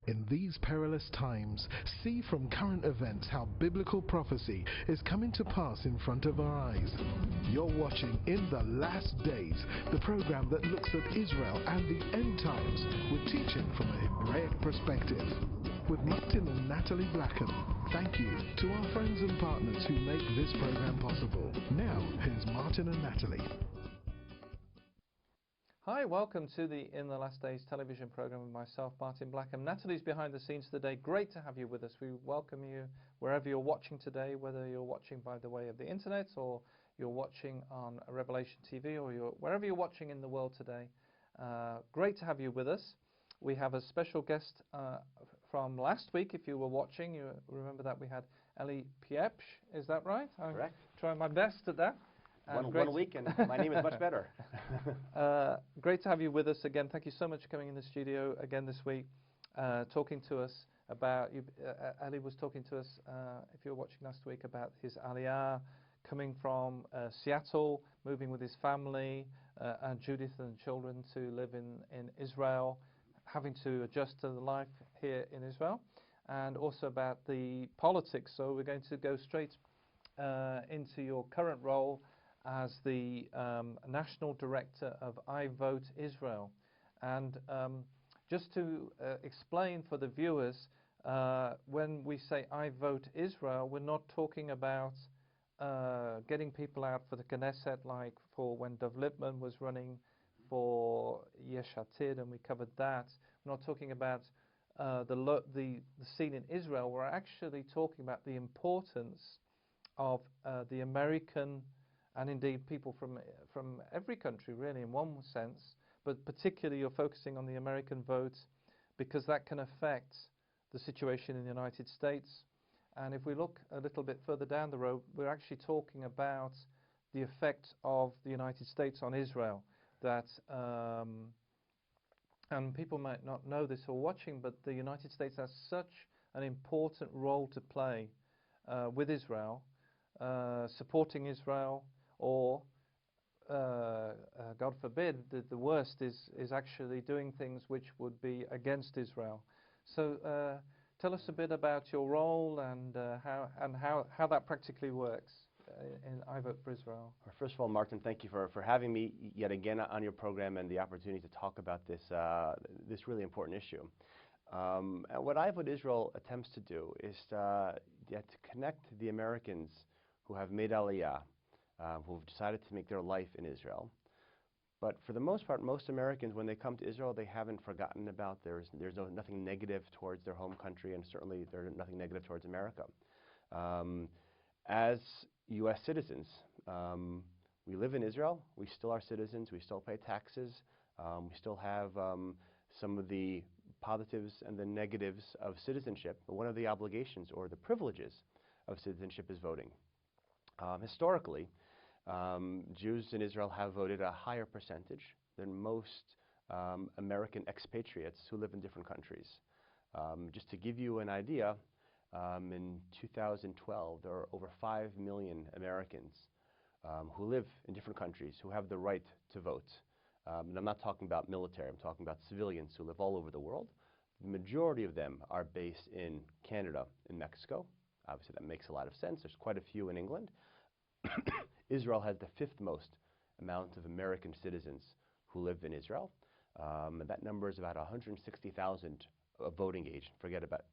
In these perilous times, see from current events how biblical prophecy is coming to pass in front of our eyes. You're watching In the Last Days, the program that looks at Israel and the end times with teaching from a Hebraic perspective. With Martin and Natalie Blackham, thank you to our friends and partners who make this program possible. Now, here's Martin and Natalie. Hi, welcome to the In the Last Days television program with myself, Martin Blackham. Natalie's behind the scenes today. Great to have you with us. We welcome you wherever you're watching today, whether you're watching by the way of the internet or you're watching on Revelation TV or wherever you're watching in the world today. Great to have you with us. We have a special guest from last week. If you were watching, you remember that we had Elie Pieprz. Is that right? Correct. I'm trying my best at that. One week and my name is much better. Great to have you with us again. Thank you so much for coming in the studio again this week, talking to us about, Elie was talking to us, if you were watching last week, about his Aliyah, coming from Seattle, moving with his family and Judith and children to live in Israel, having to adjust to the life here in Israel, and also about the politics. So we're going to go straight into your current role as the National Director of I Vote Israel. And just to explain for the viewers, when we say I Vote Israel, we're not talking about getting people out for the Knesset like for when Dov Lipman was running for Yesh Atid, and we covered that. We're not talking about the scene in Israel. We're actually talking about the importance of the American, and indeed people from every country really in one sense, but particularly you're focusing on the American vote because that can affect the situation in the United States. And if we look a little bit further down the road, we're actually talking about the effect of the United States on Israel. That and people might not know this or watching, but the United States has such an important role to play with Israel, supporting Israel, or God forbid, the worst is actually doing things which would be against Israel. So tell us a bit about your role and how that practically works in I Vote for Israel. First of all, Martin, thank you for having me yet again on your program and the opportunity to talk about this really important issue. And what I Vote Israel attempts to do is to connect the Americans who have made Aliyah, who've decided to make their life in Israel. But for the most part, most Americans, when they come to Israel, they haven't forgotten about there's nothing negative towards their home country, and certainly there's nothing negative towards America. As U.S. citizens, we live in Israel. We still are citizens. We still pay taxes. We still have some of the positives and the negatives of citizenship. But one of the obligations or the privileges of citizenship is voting. Historically, Jews in Israel have voted a higher percentage than most American expatriates who live in different countries. Just to give you an idea, in 2012, there are over 5 million Americans who live in different countries who have the right to vote. And I'm not talking about military, I'm talking about civilians who live all over the world. The majority of them are based in Canada and Mexico. Obviously, that makes a lot of sense. There's quite a few in England. Israel has the 5th most amount of American citizens who live in Israel. And that number is about 160,000 of voting age. Forget about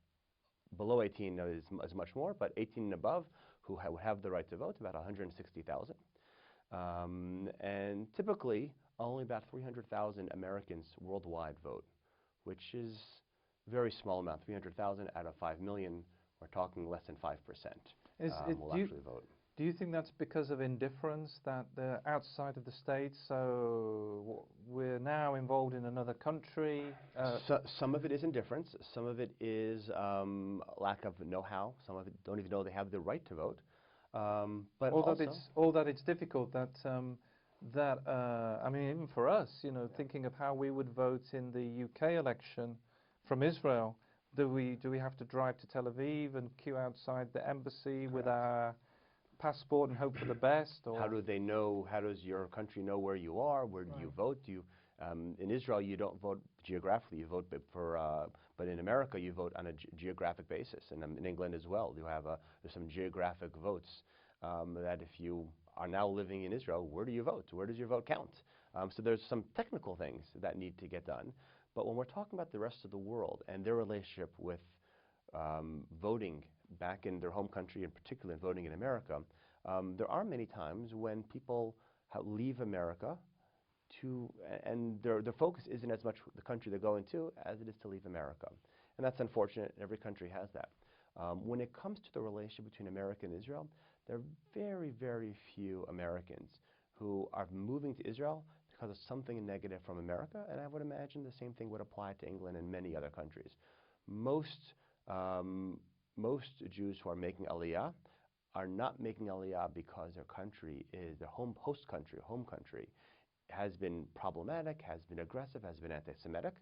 below 18 is much more, but 18 and above who would have the right to vote, about 160,000. And typically, only about 300,000 Americans worldwide vote, which is a very small amount. 300,000 out of 5 million. We're talking less than 5% will actually vote. Do you think that's because of indifference, that they're outside of the States, so we're now involved in another country? Some of it is indifference. Some of it is lack of know-how. Some of it don't even know they have the right to vote. But that it's difficult. That I mean, even for us, thinking of how we would vote in the UK election from Israel. Do we have to drive to Tel Aviv and queue outside the embassy with our passport and hope for the best? Or how do they know? How does your country know where you are? Where do you vote? In Israel, you don't vote geographically; you vote but in America, you vote on a geographic basis, and in England as well. There's some geographic votes that if you are now living in Israel, where do you vote? Where does your vote count? So there's some technical things that need to get done. But when we're talking about the rest of the world and their relationship with voting back in their home country, in particular voting in America, there are many times when people leave America and their focus isn't as much the country they're going to as it is to leave America. And that's unfortunate. Every country has that. When it comes to the relationship between America and Israel, there are very, very few Americans who are moving to Israel because of something negative from America, and I would imagine the same thing would apply to England and many other countries. Most Jews who are making Aliyah are not making Aliyah because their country is their home country has been problematic, has been aggressive, has been anti-Semitic.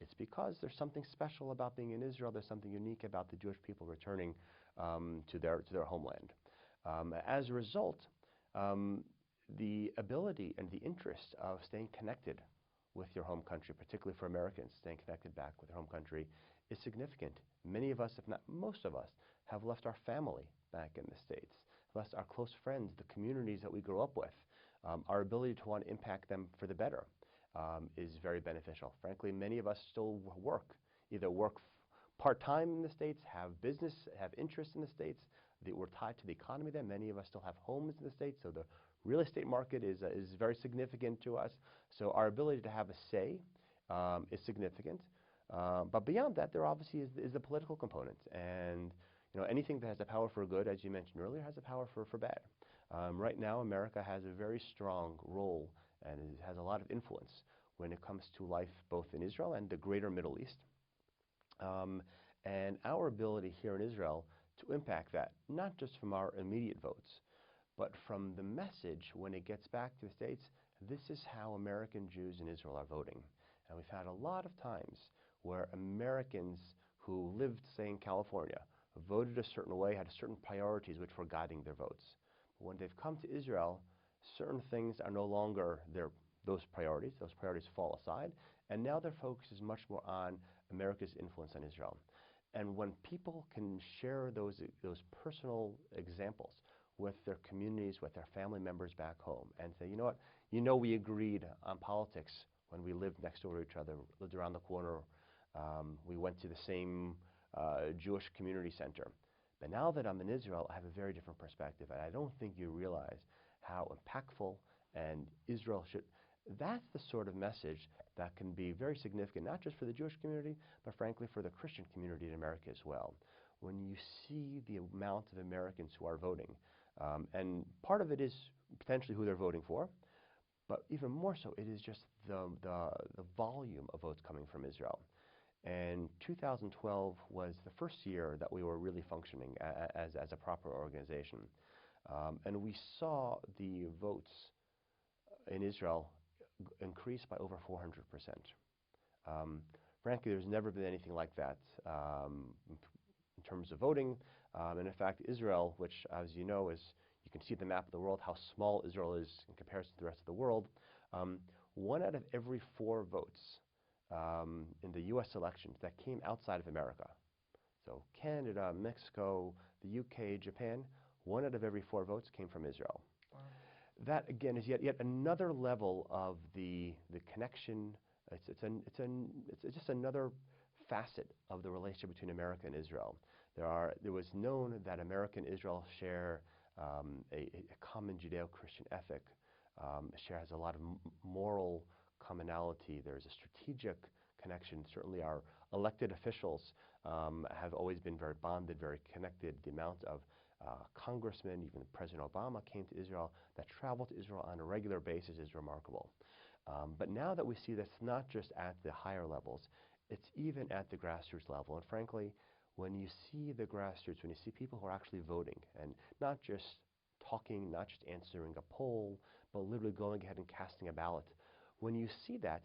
It's because there's something special about being in Israel. There's something unique about the Jewish people returning to their homeland. As a result, the ability and the interest of staying connected with your home country, particularly for Americans, staying connected back with their home country, is significant. Many of us, if not most of us, have left our family back in the States, left our close friends, the communities that we grew up with. Our ability to want to impact them for the better is very beneficial. Frankly, many of us still either work part-time in the States, have business, have interests in the States. We're tied to the economy there. Many of us still have homes in the States, so the real estate market is very significant to us. So our ability to have a say is significant. But beyond that, there obviously is the political component. And anything that has a power for good, as you mentioned earlier, has a power for bad. Right now, America has a very strong role and it has a lot of influence when it comes to life both in Israel and the greater Middle East. And our ability here in Israel to impact that, not just from our immediate votes, but from the message when it gets back to the States, this is how American Jews in Israel are voting. And we've had a lot of times where Americans who lived, say, in California, voted a certain way, had certain priorities which were guiding their votes. But when they've come to Israel, certain things are no longer those priorities. Those priorities fall aside, and now their focus is much more on America's influence on Israel. And when people can share those personal examples with their communities, with their family members back home, and say, you know what, we agreed on politics when we lived next door to each other, lived around the corner, we went to the same Jewish community center. But now that I'm in Israel, I have a very different perspective, and I don't think you realize how impactful and Israel should. That's the sort of message that can be very significant, not just for the Jewish community, but frankly for the Christian community in America as well. When you see the amount of Americans who are voting, and part of it is potentially who they're voting for, but even more so, it is just the volume of votes coming from Israel. And 2012 was the first year that we were really functioning as a proper organization. And we saw the votes in Israel increase by over 400%. Frankly, there's never been anything like that in terms of voting. And in fact, Israel, which, as you know, you can see the map of the world, how small Israel is in comparison to the rest of the world. 1 out of every 4 votes in the U.S. elections that came outside of America, so Canada, Mexico, the UK, Japan, 1 out of every 4 votes came from Israel. Wow. That again is yet another level of the connection. It's just another facet of the relationship between America and Israel. There was known that America and Israel share a common Judeo-Christian ethic. Has a lot of moral commonality. There's a strategic connection. Certainly our elected officials have always been very bonded, very connected. The amount of congressmen, even President Obama came to Israel, that traveled to Israel on a regular basis is remarkable. But now that we see that's not just at the higher levels, it's even at the grassroots level. And frankly, when you see the grassroots, when you see people who are actually voting, and not just talking, not just answering a poll, but literally going ahead and casting a ballot, when you see that,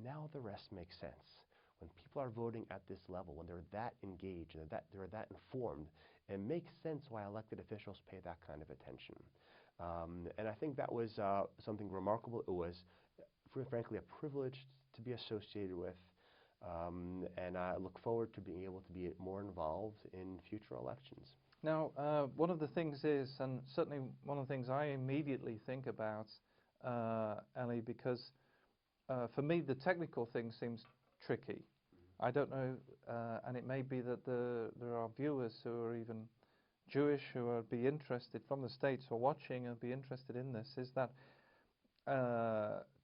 now the rest makes sense. When people are voting at this level, when they're that engaged and they're that informed, it makes sense why elected officials pay that kind of attention. And I think that was something remarkable. It was, frankly, a privilege to be associated with. And I look forward to being able to be more involved in future elections. Now, one of the things is, and certainly one of the things I immediately think about, Elie, because for me the technical thing seems tricky. I don't know, and it may be that there are viewers who are even Jewish who would be interested from the States or watching and be interested in this, is that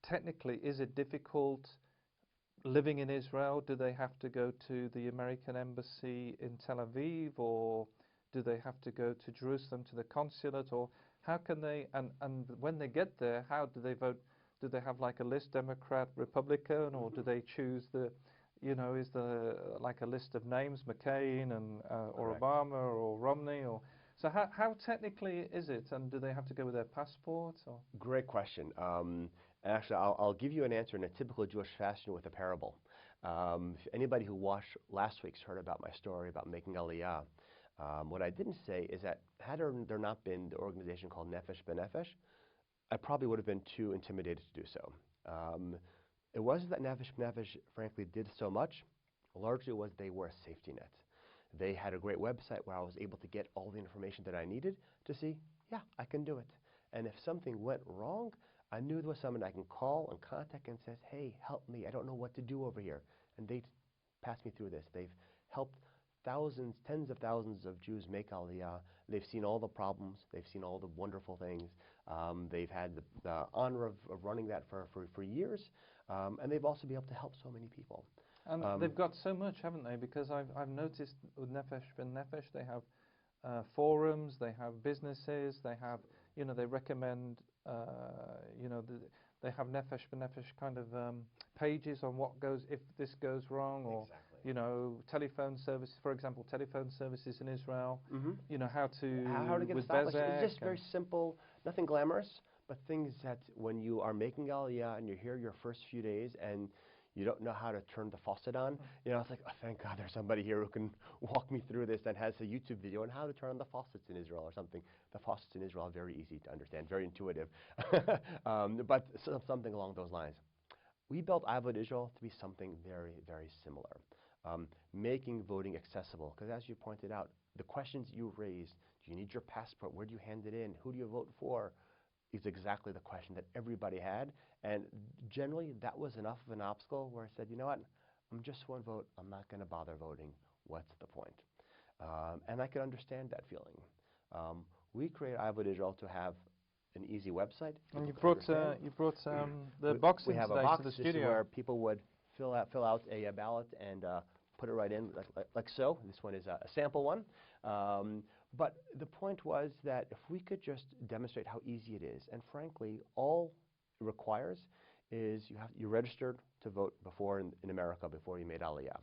technically, is it difficult living in Israel? Do they have to go to the American embassy in Tel Aviv, or do they have to go to Jerusalem to the consulate, or how can they, and when they get there, how do they vote? Do they have like a list, Democrat, Republican, or do they choose the, is there like a list of names, McCain and or Correct. Obama or Romney, or so how technically is it, and do they have to go with their passport? Or? Great question. And actually, I'll give you an answer in a typical Jewish fashion with a parable. If anybody who watched last week's heard about my story about making Aliyah. What I didn't say is that had there not been the organization called Nefesh B'Nefesh, I probably would have been too intimidated to do so. It wasn't that Nefesh B'Nefesh, frankly, did so much. Largely, it was they were a safety net. They had a great website where I was able to get all the information that I needed to see, yeah, I can do it. And if something went wrong, I knew there was someone I can call and contact and says, hey, help me. I don't know what to do over here. And they passed me through this. They've helped thousands, tens of thousands of Jews make Aliyah. They've seen all the problems. They've seen all the wonderful things. They've had the honor of running that for years. And they've also been able to help so many people. And they've got so much, haven't they? Because I've noticed with Nefesh B'Nefesh, they have forums, they have businesses, they have, they recommend, they have Nefesh B'Nefesh kind of pages on what goes, if this goes wrong, or, Exactly. telephone service, for example, telephone services in Israel, Mm-hmm. how to get with established. Bezek. It's just very simple, nothing glamorous, but things that when you are making Aliyah and you're here your first few days and you don't know how to turn the faucet on, it's like, oh, thank God there's somebody here who can walk me through this and has a YouTube video on how to turn on the faucets in Israel or something. The faucets in Israel are very easy to understand, very intuitive, but something along those lines. We built Avodah Israel to be something very, very similar, making voting accessible. Because as you pointed out, the questions you raised, do you need your passport? Where do you hand it in? Who do you vote for? Is exactly the question that everybody had. And generally, that was enough of an obstacle where I said, you know what, I'm just one vote. I'm not going to bother voting. What's the point? And I could understand that feeling. We created Avodah Israel to have an easy website. And you brought the box we in have a today box to the just studio. where people would fill out a ballot and put it right in like so. This one is a sample one. But the point was that if we could just demonstrate how easy it is, and frankly, all it requires is you're registered to vote before in America before you made Aliyah.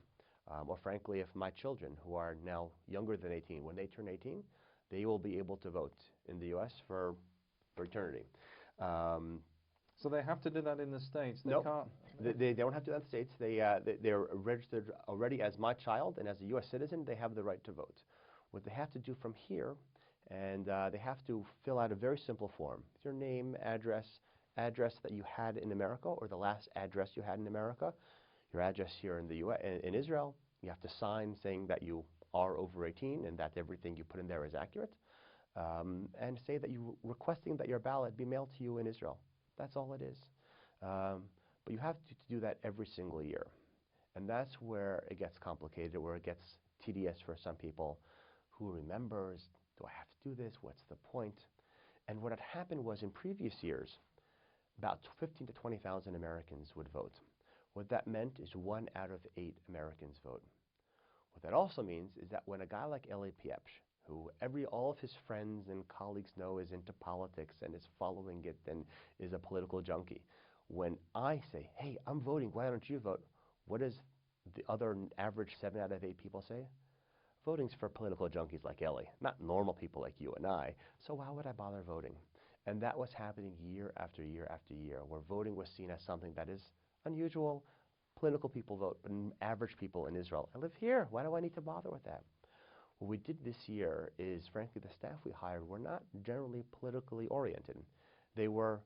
Or frankly, if my children, who are now younger than 18, when they turn 18, they will be able to vote in the U.S. for eternity. So they have to do that in the States? They Nope. can't? They don't have to do that in the States. They're registered already as my child, and as a U.S. citizen, they have the right to vote. What they have to do from here, and they have to fill out a very simple form. Your name, address that you had in America, or the last address you had in America, your address here in the U.S. in Israel. You have to sign saying that you are over 18 and that everything you put in there is accurate, and say that you're requesting that your ballot be mailed to you in Israel. That's all it is. But you have to do that every single year. And that's where it gets complicated, where it gets tedious for some people. Who remembers? Do I have to do this? What's the point? And what had happened was in previous years, about 15 to 20,000 Americans would vote. What that meant is 1 out of 8 Americans vote. What that also means is that when a guy like Elie Pieprz, who all of his friends and colleagues know is into politics and is following it and is a political junkie, when I say, hey, I'm voting, why don't you vote? What does the other average 7 out of 8 people say? Voting's for political junkies like Elie, not normal people like you and I, so why would I bother voting? And that was happening year after year after year, where voting was seen as something that is unusual. Political people vote, but average people in Israel, I live here, why do I need to bother with that? What we did this year is, frankly, the staff we hired were not generally politically oriented. They were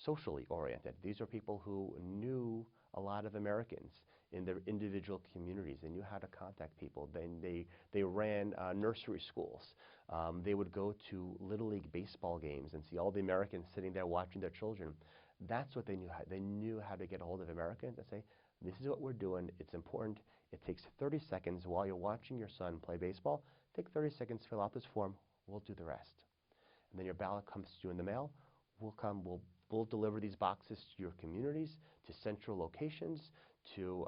socially oriented. These are people who knew a lot of Americans in their individual communities. They knew how to contact people. They ran nursery schools. They would go to Little League baseball games and see all the Americans sitting there watching their children. That's what they knew. They knew how to get a hold of Americans and say, this is what we're doing. It's important. It takes 30 seconds while you're watching your son play baseball. Take 30 seconds, fill out this form. We'll do the rest. And then your ballot comes to you in the mail. We'll deliver these boxes to your communities, to central locations, to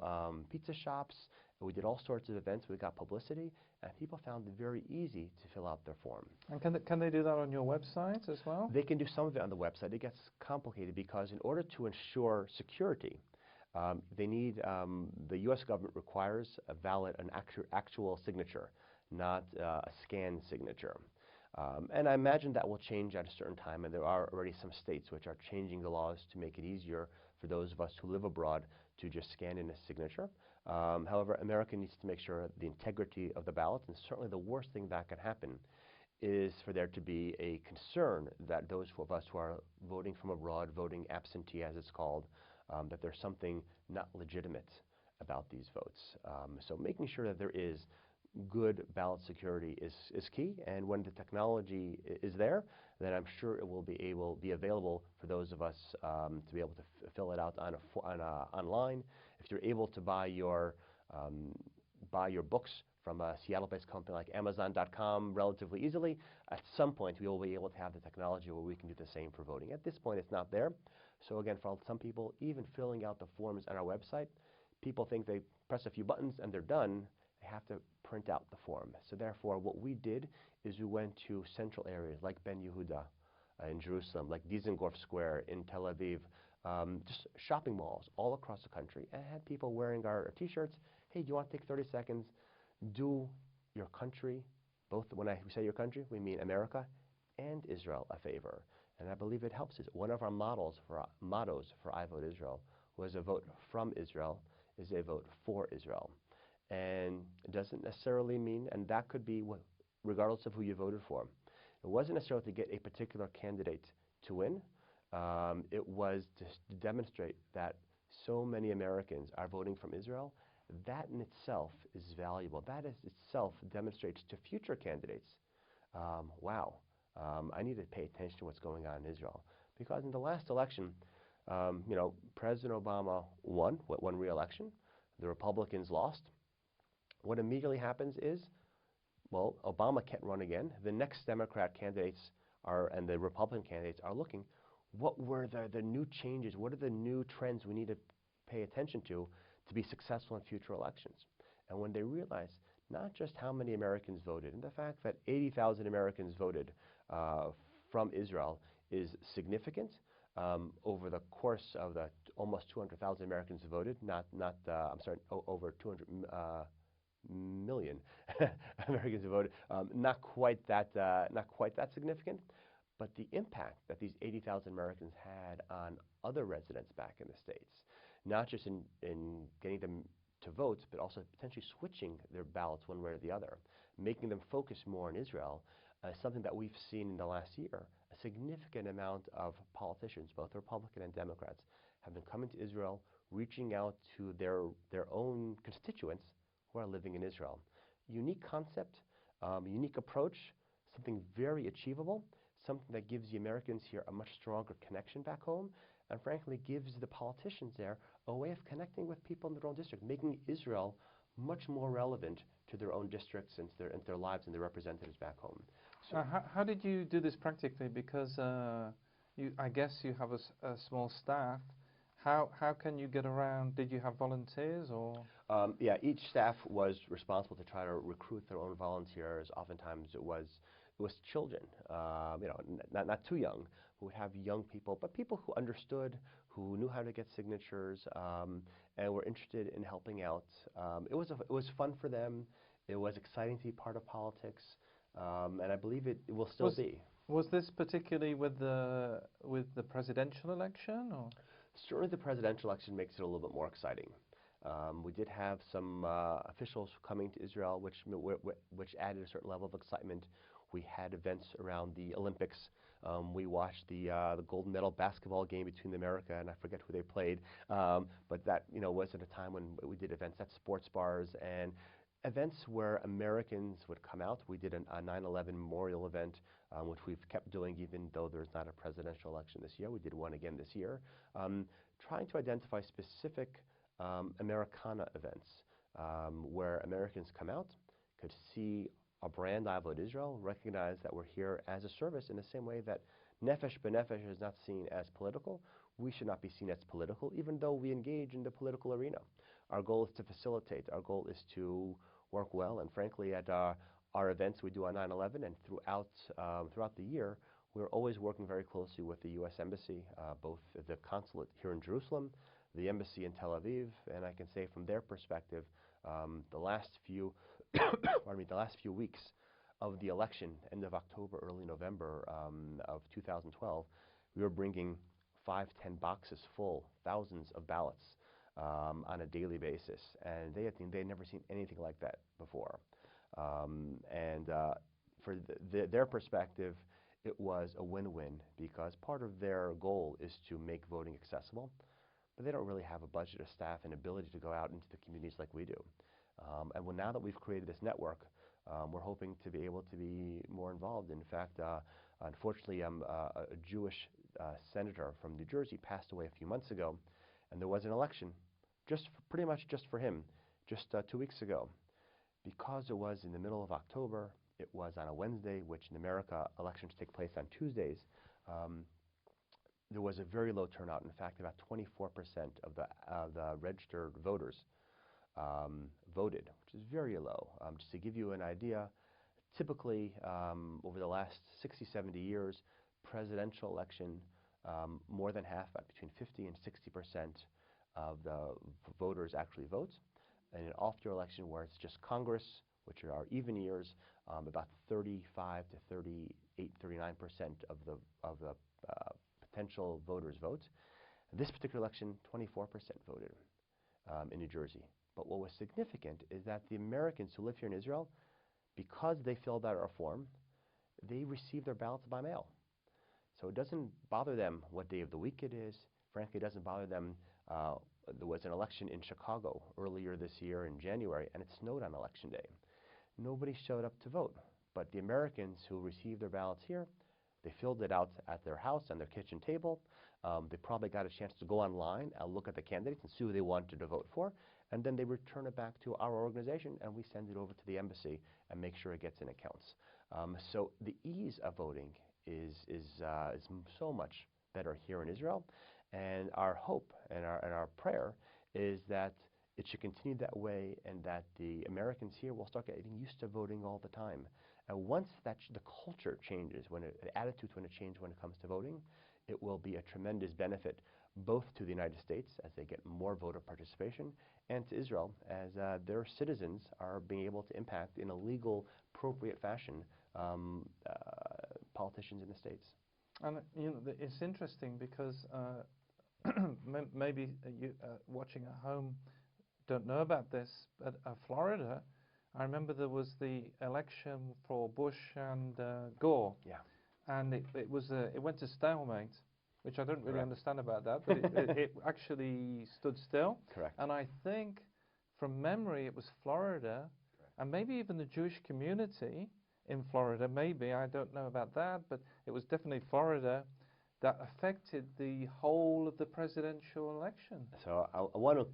pizza shops. And we did all sorts of events. We got publicity, and people found it very easy to fill out their form. And can they do that on your website as well? They can do some of it on the website. It gets complicated because in order to ensure security, they need, the U.S. government requires an actual signature, not a scanned signature. And I imagine that will change at a certain time, and there are already some states which are changing the laws to make it easier for those of us who live abroad to just scan in a signature. However, America needs to make sure the integrity of the ballots, and certainly the worst thing that can happen is for there to be a concern that those of us who are voting from abroad, voting absentee as it's called, that there's something not legitimate about these votes. So making sure that there is good ballot security is key, and when the technology is there, then I'm sure it will be available for those of us to be able to fill it out online. If you're able to buy your books from a Seattle-based company like Amazon.com relatively easily, at some point we will be able to have the technology where we can do the same for voting. At this point, it's not there. So again, for some people, even filling out the forms on our website, people think they press a few buttons and they're done. They have to print out the form. So therefore, what we did is we went to central areas like Ben Yehuda in Jerusalem, like Dizengoff Square in Tel Aviv, just shopping malls all across the country, and had people wearing our T-shirts. Hey, do you want to take 30 seconds? Do your country, both when we say your country, we mean America and Israel a favor. And I believe it helps us. One of our mottos for I Vote Israel was a vote from Israel is a vote for Israel. And it doesn't necessarily mean, and that could be regardless of who you voted for. It wasn't necessarily to get a particular candidate to win. It was to demonstrate that so many Americans are voting from Israel. That in itself is valuable. That is itself demonstrates to future candidates, wow, I need to pay attention to what's going on in Israel. Because in the last election, President Obama won re-election. The Republicans lost. What immediately happens is, well, Obama can't run again. The next Democrat candidates and the Republican candidates are looking, what were the new changes? What are the new trends we need to pay attention to be successful in future elections? And when they realize not just how many Americans voted, and the fact that 80,000 Americans voted from Israel is significant. Over the course of the almost 200,000 Americans who voted, over 200 million Americans who voted, not quite that significant, but the impact that these 80,000 Americans had on other residents back in the States, not just in getting them to vote, but also potentially switching their ballots one way or the other, making them focus more on Israel, something that we've seen in the last year. A significant amount of politicians, both Republican and Democrats, have been coming to Israel, reaching out to their own constituents who are living in Israel. Unique concept, unique approach, something very achievable, something that gives the Americans here a much stronger connection back home, and frankly gives the politicians there a way of connecting with people in their own district, making Israel much more relevant to their own districts and their lives and their representatives back home. So how did you do this practically? Because I guess you have a small staff. How can you get around? Did you have volunteers or? Yeah, each staff was responsible to try to recruit their own volunteers. Oftentimes it was children, not too young, who would have young people, but people who understood, who knew how to get signatures, and were interested in helping out. It was fun for them. It was exciting to be part of politics, and I believe it will still be. Was this particularly with the presidential election, or? Certainly, the presidential election makes it a little bit more exciting. We did have some officials coming to Israel, which added a certain level of excitement. We had events around the Olympics. We watched the gold medal basketball game between America and I forget who they played, but that was at a time when we did events at sports bars and events where Americans would come out. We did a 9/11 memorial event, which we've kept doing even though there's not a presidential election this year. We did one again this year, trying to identify specific Americana events where Americans come out, could see a brand, I Vote Israel, recognize that we're here as a service in the same way that Nefesh B'Nefesh is not seen as political. We should not be seen as political, even though we engage in the political arena. Our goal is to facilitate. Our goal is to work well. And frankly, at our events we do on 9/11 and throughout the year, we're always working very closely with the U.S. Embassy, both the consulate here in Jerusalem, the embassy in Tel Aviv, and I can say from their perspective, the last few weeks of the election, end of October, early November of 2012, we were bringing 5-10 boxes full, thousands of ballots on a daily basis, and they had never seen anything like that before. For their perspective, it was a win-win because part of their goal is to make voting accessible, but they don't really have a budget of staff and ability to go out into the communities like we do. Now that we've created this network, we're hoping to be able to be more involved. In fact, unfortunately, a Jewish senator from New Jersey passed away a few months ago, and there was an election, pretty much just for him, just 2 weeks ago. Because it was in the middle of October, it was on a Wednesday, which in America elections take place on Tuesdays. There was a very low turnout. In fact, about 24% of the registered voters voted, which is very low. Just to give you an idea, typically over the last 60, 70 years, presidential election, more than half, between 50 and 60% of the voters actually vote. And in an off-year election where it's just Congress, which are even years, about 35 to 38, 39% of the potential voters vote. This particular election, 24% voted in New Jersey. But what was significant is that the Americans who live here in Israel, because they filled out our form, they received their ballots by mail. So it doesn't bother them what day of the week it is. Frankly, it doesn't bother them. There was an election in Chicago earlier this year in January, and it snowed on Election Day. Nobody showed up to vote, but the Americans who received their ballots here, they filled it out at their house on their kitchen table. They probably got a chance to go online and look at the candidates and see who they wanted to vote for, and then they return it back to our organization, and we send it over to the embassy and make sure it gets in accounts. So the ease of voting is so much better here in Israel, and our hope and our prayer is that it should continue that way, and that the Americans here will start getting used to voting all the time. And once the culture changes, the attitude's going to change when it comes to voting, it will be a tremendous benefit both to the United States as they get more voter participation, and to Israel as their citizens are being able to impact in a legal, appropriate fashion politicians in the States. And it's interesting because maybe you watching at home don't know about this, but Florida, I remember there was the election for Bush and Gore. Yeah. And it went to stalemate, which I don't really Correct. understand about that, but it actually stood still. Correct. And I think, from memory, it was Florida, Correct. and maybe even the Jewish community in Florida, maybe, I don't know about that, but it was definitely Florida that affected the whole of the presidential election. So I want to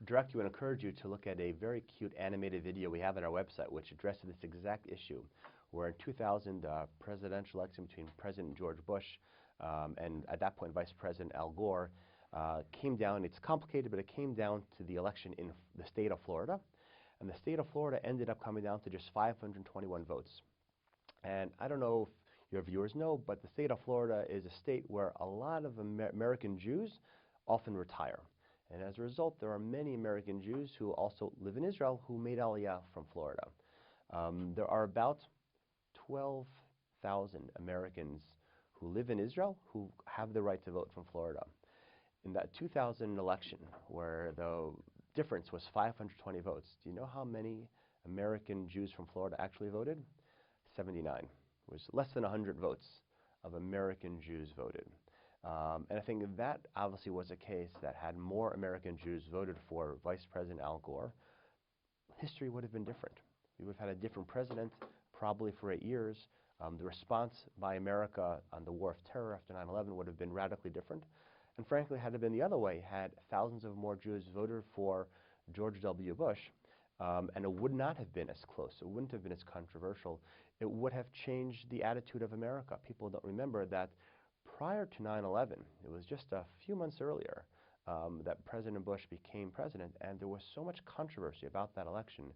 direct you and encourage you to look at a very cute animated video we have on our website which addresses this exact issue, where in 2000, the presidential election between President George Bush and at that point Vice President Al Gore came down. It's complicated, but it came down to the election in the state of Florida, and the state of Florida ended up coming down to just 521 votes. And I don't know if your viewers know, but the state of Florida is a state where a lot of American Jews often retire. And as a result, there are many American Jews who also live in Israel who made Aliyah from Florida. There are about 12,000 Americans who live in Israel who have the right to vote from Florida. In that 2000 election, where the difference was 520 votes. Do you know how many American Jews from Florida actually voted? 79. It was less than 100 votes of American Jews voted. And I think that obviously was a case that had more American Jews voted for Vice President Al Gore, history would have been different. We would have had a different president probably for 8 years. The response by America on the war of terror after 9/11 would have been radically different. And frankly, had it been the other way, had thousands of more Jews voted for George W. Bush, and it would not have been as close, it wouldn't have been as controversial, it would have changed the attitude of America. People don't remember that prior to 9/11, it was just a few months earlier, that President Bush became president, and there was so much controversy about that election.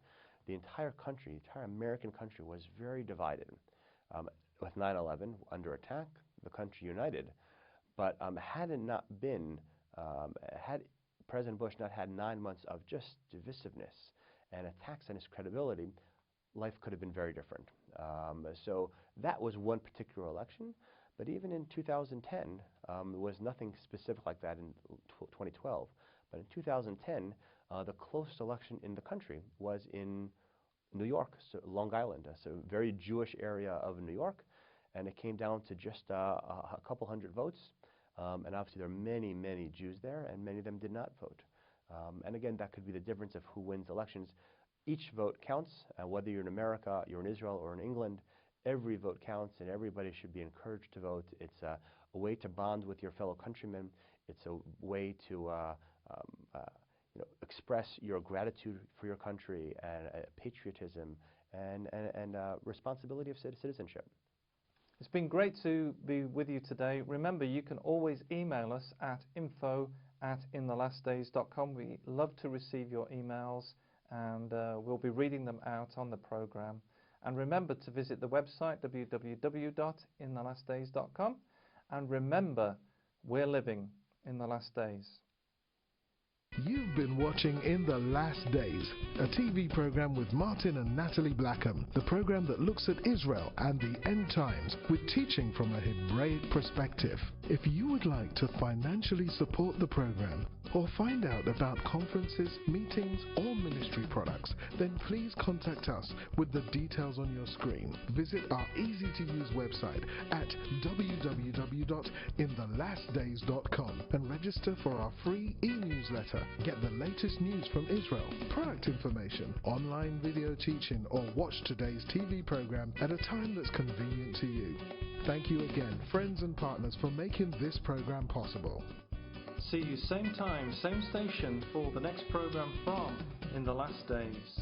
The entire country, the entire American country was very divided. With 9/11 under attack, the country united. But had it not been, had President Bush not had 9 months of just divisiveness and attacks on his credibility, life could have been very different. So that was one particular election. But even in 2010, there was nothing specific like that in 2012. But in 2010, the closest election in the country was in New York, so Long Island, so a very Jewish area of New York. And it came down to just a couple hundred votes. And obviously there are many, many Jews there, and many of them did not vote. And again, that could be the difference of who wins elections. Each vote counts, whether you're in America, you're in Israel, or in England. Every vote counts, and everybody should be encouraged to vote. It's a way to bond with your fellow countrymen. It's a way to express your gratitude for your country and patriotism and responsibility of citizenship. It's been great to be with you today. Remember, you can always email us at info@inthelastdays.com. We love to receive your emails, and we'll be reading them out on the program. And remember to visit the website, www.inthelastdays.com. And remember, we're living in the last days. You've been watching In the Last Days, a TV program with Martin and Natalie Blackham, the program that looks at Israel and the end times with teaching from a Hebraic perspective. If you would like to financially support the program or find out about conferences, meetings, or ministry products, then please contact us with the details on your screen. Visit our easy-to-use website at www.inthelastdays.com and register for our free e-newsletter. Get the latest news from Israel, product information, online video teaching, or watch today's TV program at a time that's convenient to you. Thank you again, friends and partners, for making this program possible. See you same time, same station for the next program from In the Last Days.